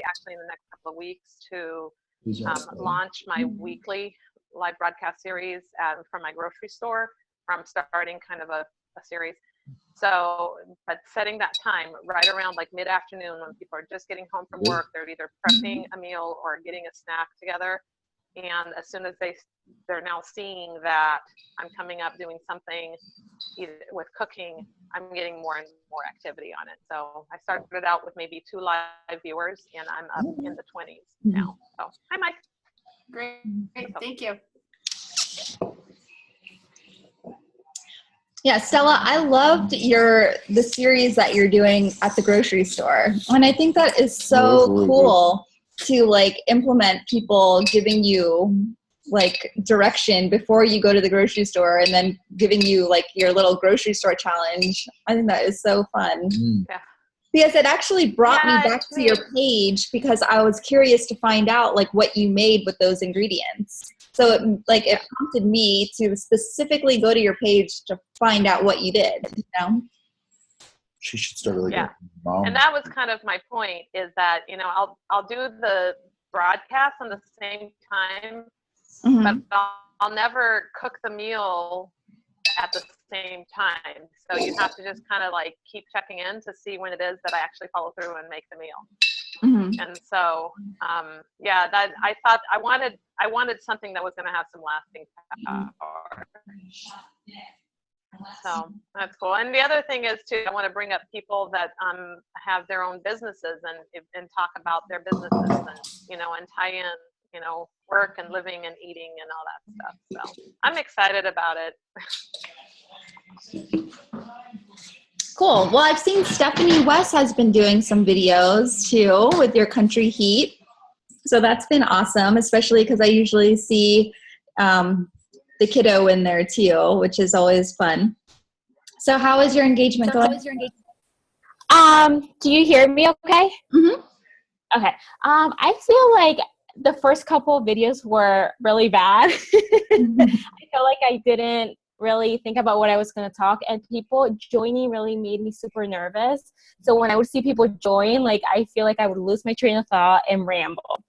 actually in the next couple of weeks to launch my weekly live broadcast series from my grocery store, where I'm starting kind of a series. So, but setting that time right around like mid-afternoon when people are just getting home from work, they're either prepping a meal or getting a snack together. And as soon as they're now seeing that I'm coming up doing something either with cooking, I'm getting more and more activity on it. So I started out with maybe 2 live viewers, and I'm up in the 20s now. So hi, Mike. Great. Thank you. Yeah, Stella, I loved the series that you're doing at the grocery store. And I think that is so cool to like implement people giving you like direction before you go to the grocery store and then giving you like your little grocery store challenge. I think that is so fun. Yeah. Because it actually brought me back to your page because I was curious to find out like what you made with those ingredients. So it prompted me to specifically go to your page to find out what you did, you know? She should start like Mom. And that was kind of my point, is that, you know, I'll do the broadcast on the same time, but I'll never cook the meal at the same time. So you have to just kind of like keep checking in to see when it is that I actually follow through and make the meal. And so, that I thought I wanted something that was going to have some lasting power. So that's cool. And the other thing is too, I want to bring up people that have their own businesses and talk about their businesses and, you know, and tie in, you know, work and living and eating and all that stuff. So I'm excited about it. Cool. Well, I've seen Stephanie West has been doing some videos too with your country heat. So that's been awesome, especially because I usually see the kiddo in there too, which is always fun. So how is your engagement going? Do you hear me okay? Okay. I feel like the first couple of videos were really bad. I feel like I didn't really think about what I was going to talk, and people joining really made me super nervous. So when I would see people join, like I feel like I would lose my train of thought and ramble.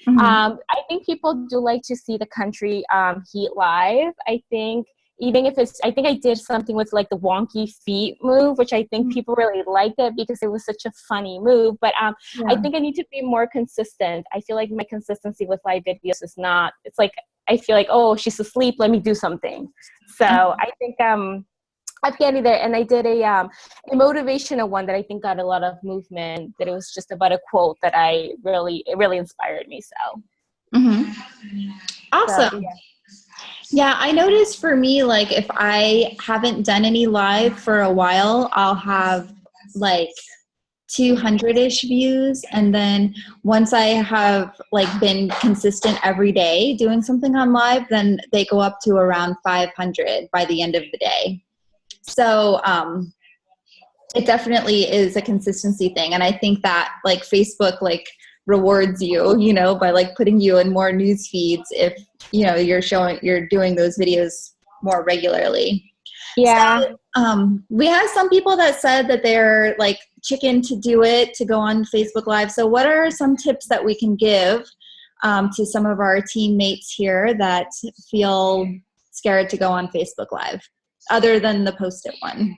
I think people do like to see the country heat live. I think even if I think I did something with like the wonky feet move, which I think people really liked it because it was such a funny move. But I think I need to be more consistent. I feel like my consistency with live videos is not, it's like, I feel like, oh, she's asleep, let me do something. So I think I've getting there. And I did a motivational one that I think got a lot of movement, that it was just about a quote that it really inspired me. So. Awesome. So, yeah, I noticed for me, like if I haven't done any live for a while, I'll have like 200-ish views. And then once I have like been consistent every day doing something on live, then they go up to around 500 by the end of the day. So it definitely is a consistency thing. And I think that like Facebook like rewards you, you know, by like putting you in more news feeds if, you know, you're doing those videos more regularly. yeah. So, we have some people that said that they're like chicken to do it, to go on Facebook Live. So what are some tips that we can give to some of our teammates here that feel scared to go on Facebook Live, other than the Post-it one?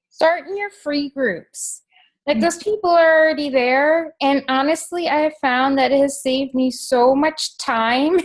Start in your free groups. Like those people are already there. And honestly, I have found that it has saved me so much time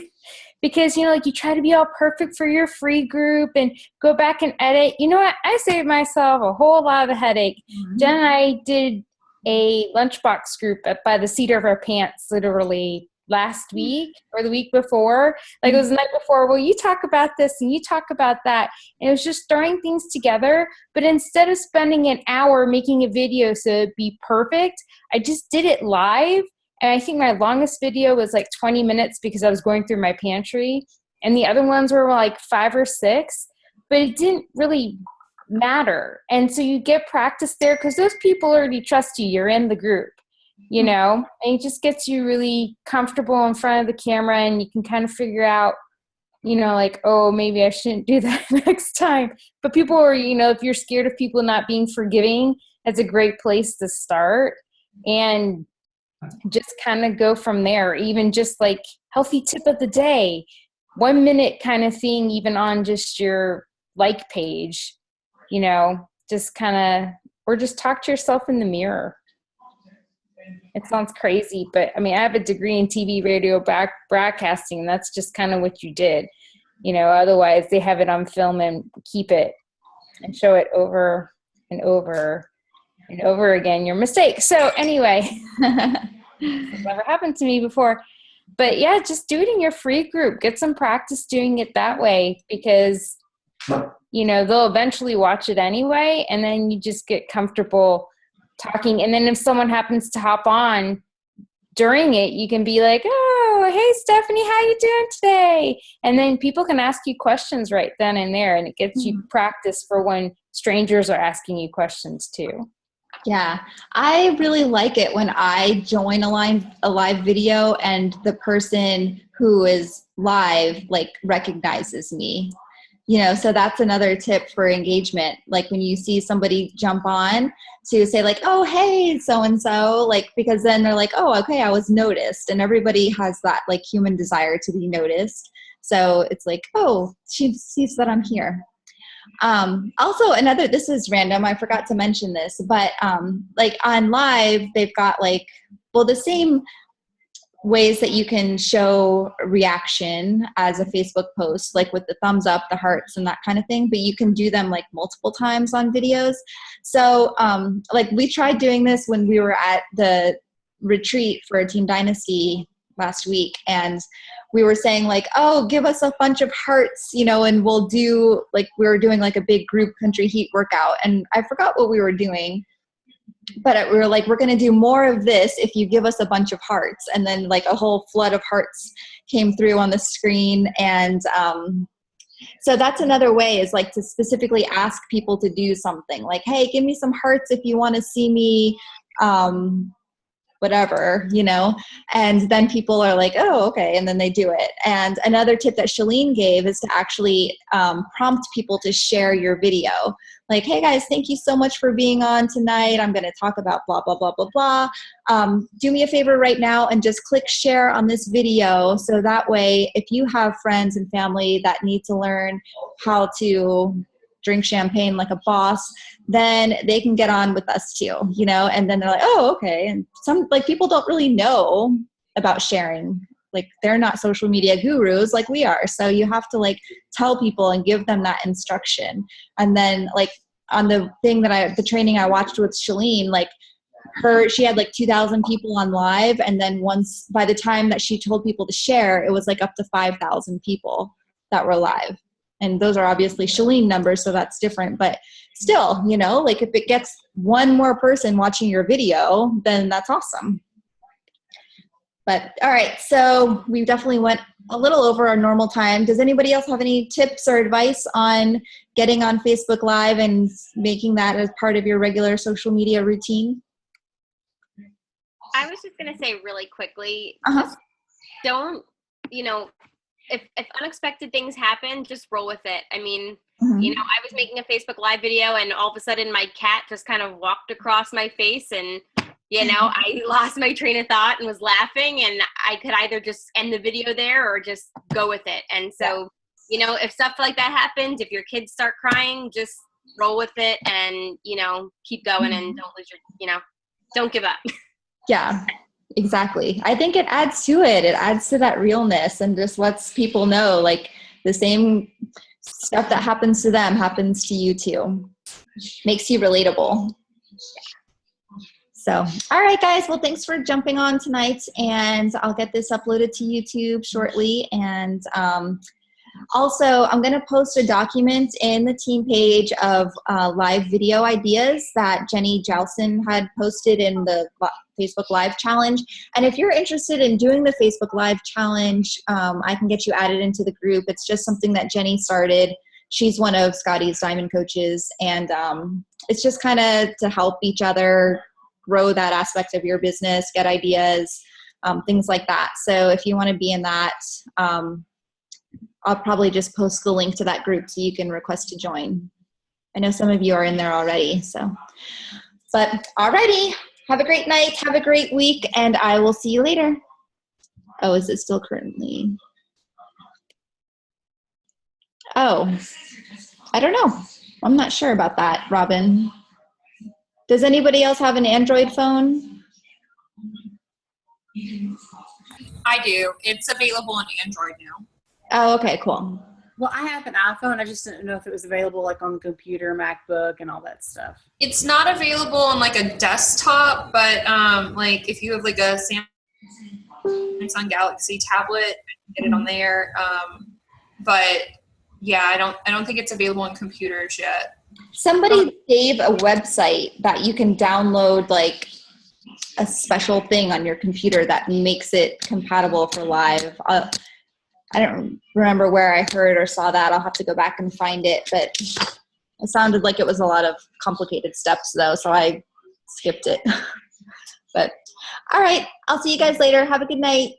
because, you know, like you try to be all perfect for your free group and go back and edit. You know what? I saved myself a whole lot of the headache. Jen and I did a lunchbox group by the seat of our pants literally last week or the week before. Like it was the night before, well, you talk about this and you talk about that. And it was just throwing things together. But instead of spending an hour making a video so it'd be perfect, I just did it live. And I think my longest video was like 20 minutes because I was going through my pantry. And the other ones were like 5 or 6. But it didn't really matter. And so you get practice there because those people already trust you. You're in the group. You know, and it just gets you really comfortable in front of the camera, and you can kind of figure out, you know, like, oh, maybe I shouldn't do that next time. But people are, you know, if you're scared of people not being forgiving, that's a great place to start. And just kind of go from there. Even just like healthy tip of the day, 1 minute kind of thing, even on just your like page, you know, just kind of, or just talk to yourself in the mirror. It sounds crazy, but I mean, I have a degree in TV, radio, broadcasting, and that's just kind of what you did. You know, otherwise they have it on film and keep it and show it over and over and over again, your mistake. So anyway, it's never happened to me before. But yeah, just do it in your free group. Get some practice doing it that way, because, you know, they'll eventually watch it anyway, and then you just get comfortable talking. And then if someone happens to hop on during it, you can be like, oh, hey, Stephanie, how you doing today? And then people can ask you questions right then and there, and it gets you practice for when strangers are asking you questions too. Yeah, I really like it when I join a live video and the person who is live like recognizes me. You know, so that's another tip for engagement. Like when you see somebody jump on, so you say like, oh, hey, so-and-so, like, because then they're like, oh, okay, I was noticed. And everybody has that like human desire to be noticed. So it's like, oh, she sees that I'm here. Also another, this is random, I forgot to mention this, but like on live, they've got like, well, the same ways that you can show reaction as a Facebook post, like with the thumbs up, the hearts, and that kind of thing, but you can do them like multiple times on videos. So like we tried doing this when we were at the retreat for Team Dynasty last week, and we were saying like, oh, give us a bunch of hearts, you know, and we'll do like, we were doing like a big group country heat workout, and I forgot what we were doing, but we were like, we're going to do more of this if you give us a bunch of hearts. And then like a whole flood of hearts came through on the screen. And so that's another way, is like to specifically ask people to do something like, hey, give me some hearts if you want to see me, whatever, you know, and then people are like, oh, okay. And then they do it. And another tip that Shalene gave is to actually prompt people to share your video. Like, hey guys, thank you so much for being on tonight. I'm going to talk about blah, blah, blah, blah, blah. Do me a favor right now and just click share on this video. So that way, if you have friends and family that need to learn how to drink champagne like a boss, then they can get on with us too, you know? And then they're like, oh, okay. And some like people don't really know about sharing. Like they're not social media gurus like we are. So you have to like tell people and give them that instruction. And then like on the thing that the training I watched with Shalene, like she had like 2,000 people on live. And then once, by the time that she told people to share, it was like up to 5,000 people that were live. And those are obviously Shalene numbers, so that's different. But still, you know, like if it gets one more person watching your video, then that's awesome. But all right, so we definitely went a little over our normal time. Does anybody else have any tips or advice on getting on Facebook Live and making that as part of your regular social media routine? I was just going to say really quickly, just don't, you know, if unexpected things happen, just roll with it. I mean, you know, I was making a Facebook Live video and all of a sudden my cat just kind of walked across my face and, you know, I lost my train of thought and was laughing, and I could either just end the video there or just go with it. And so, you know, if stuff like that happens, if your kids start crying, just roll with it and, you know, keep going and don't lose your, you know, don't give up. Yeah. Exactly. I think it adds to it. It adds to that realness and just lets people know like the same stuff that happens to them happens to you too. Makes you relatable. So, all right, guys. Well, thanks for jumping on tonight, and I'll get this uploaded to YouTube shortly. And also, I'm going to post a document in the team page of live video ideas that Jenny Jowson had posted in the Facebook Live Challenge. And if you're interested in doing the Facebook Live Challenge, I can get you added into the group. It's just something that Jenny started. She's one of Scotty's Diamond coaches. And it's just kind of to help each other grow that aspect of your business, get ideas, things like that. So if you want to be in that, I'll probably just post the link to that group so you can request to join. I know some of you are in there already. So, but alrighty. Have a great night. Have a great week. And I will see you later. Oh, is it still currently? Oh, I don't know. I'm not sure about that, Robin. Does anybody else have an Android phone? I do. It's available on Android now. Oh, okay, cool. Well, I have an iPhone. I just didn't know if it was available like on the computer, MacBook, and all that stuff. It's not available on like a desktop, but like if you have like a Samsung Galaxy tablet, you can get it on there. But yeah, I don't think it's available on computers yet. Somebody gave a website that you can download like a special thing on your computer that makes it compatible for live. I don't remember where I heard or saw that. I'll have to go back and find it, but it sounded like it was a lot of complicated steps though, so I skipped it. But all right, I'll see you guys later. Have a good night.